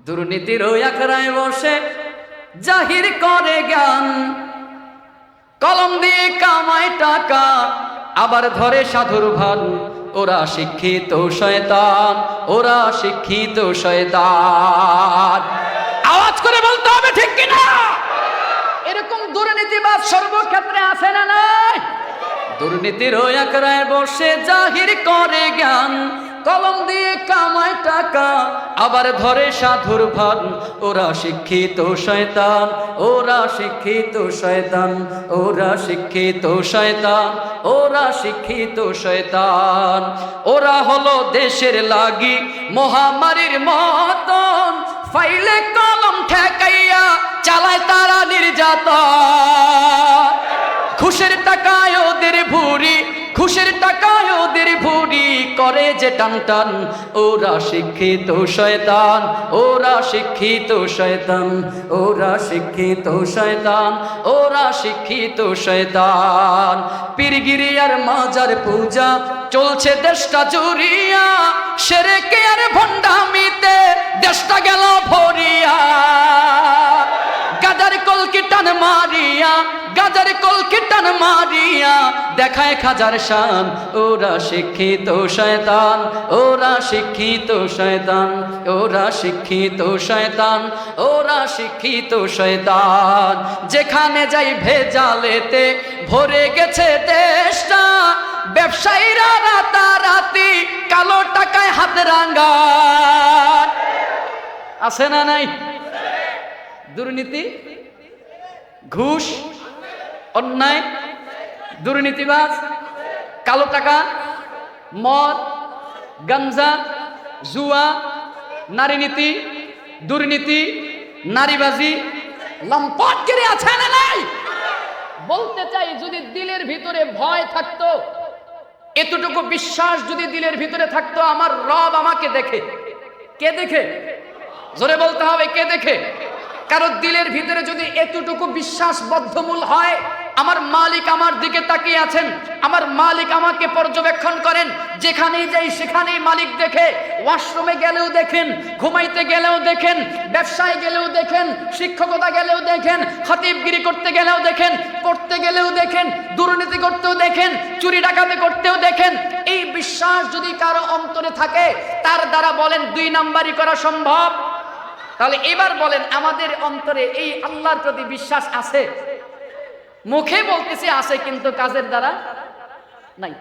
দুর্নীতির ওই আখড়ায় বসে জাহির করে জ্ঞান, কলম দিয়ে কামায় টাকা আবার ধরে সাধুর ভান। ওরা শিক্ষিত শয়তান, ওরা শিক্ষিত শয়তান। আওয়াজ করে বলতে হবে ঠিক কিনা? এরকম দুর্নীতিবাজ সর্বক্ষেত্রে আছে না নাই? দুর্নীতির ওই আখড়ায় বসে জাহির করে জ্ঞান, কলম দিয়ে কামায় টাকা আবার ধরে সাধুর ভান। ওরা শিক্ষিত শয়তান, ওরা শিক্ষিত শয়তান, ওরা শিক্ষিত শয়তান, ওরা শিক্ষিত শয়তান। ওরা হলো দেশের লাগি মহামারীর মতন, ফাইলে কলম ঠেকাইয়া চালায় তারা নির্যাতন। ঘুষের টাকায় ওদের ভুরি, ঘুষের টাকায় ওদের ভুরি করে যে টান টান। ওরা শিক্ষিত শয়তান, ওরা শিক্ষিত শয়তান, ওরা শিক্ষিত শয়তান, ওরা শিক্ষিত শয়তান। পীরগিরি আর মাজার পূজা চলছে দেশটা জুড়িয়া, শিরকে আর ভণ্ডামিতে দেশটা গেল ভরিয়া। গাজার কলকি টান মারিয়া, গাজার কলকি টান মারিয়া দেখায় খাজার শান। ওরা শিক্ষিত শয়তান, ওরা শিক্ষিত শয়তান, ওরা শিক্ষিত শয়তান, ওরা শিক্ষিত শয়তান। যেখানে যাই ভেজালেতে ভরে গেছে দেশটা, ব্যবসায়ীরা রাতারাতি কালো টাকায় হাত রাঙ্গা। আছে না নাই? দুর্নীতি, ঘুষ, অন্যায়, দুর্নীতিবাজ, কালো টাকা, মদ, গাঞ্জা, জুয়া, নারী নীতি, দুর্নীতি, নারীবাজি, লম্পটগিরি আছে না নাই? বলতে চাই, যদি দিলের ভিতরে ভয় থাকতো, এতটুকু বিশ্বাস যদি দিলের ভিতরে থাকতো, আমার রব আমাকে দেখে। কে দেখে? জোরে বলতে হবে, কে দেখে? কারণ দিলের ভিতরে যদি এতটুকু বিশ্বাস বদ্ধমূল হয়, আমার মালিক আমার দিকে তাকিয়ে আছেন, আমার মালিক আমাকে পর্যবেক্ষণ করেন, যেখানেই যাই সেখানেই মালিক দেখে। ওয়াশরুমে গেলেও দেখেন, ঘুমাইতে গেলেও দেখেন, ব্যবসায় গেলেও দেখেন, শিক্ষকতা গেলেও দেখেন, খতিবগিরি করতে গেলেও দেখেন, পড়তে গেলেও দেখেন, দুর্নীতি করতেও দেখেন, চুরি ডাকাতি করতেও দেখেন। এই বিশ্বাস যদি কারো অন্তরে থাকে, তার দ্বারা বলেন 2 নাম্বারই করা সম্ভব। তাহলে এবার বলেন, আমাদের অন্তরে এই আল্লাহর প্রতি বিশ্বাস আছে? মুখে বলতেছি আছে, কিন্তু কাজের দ্বারা নাই।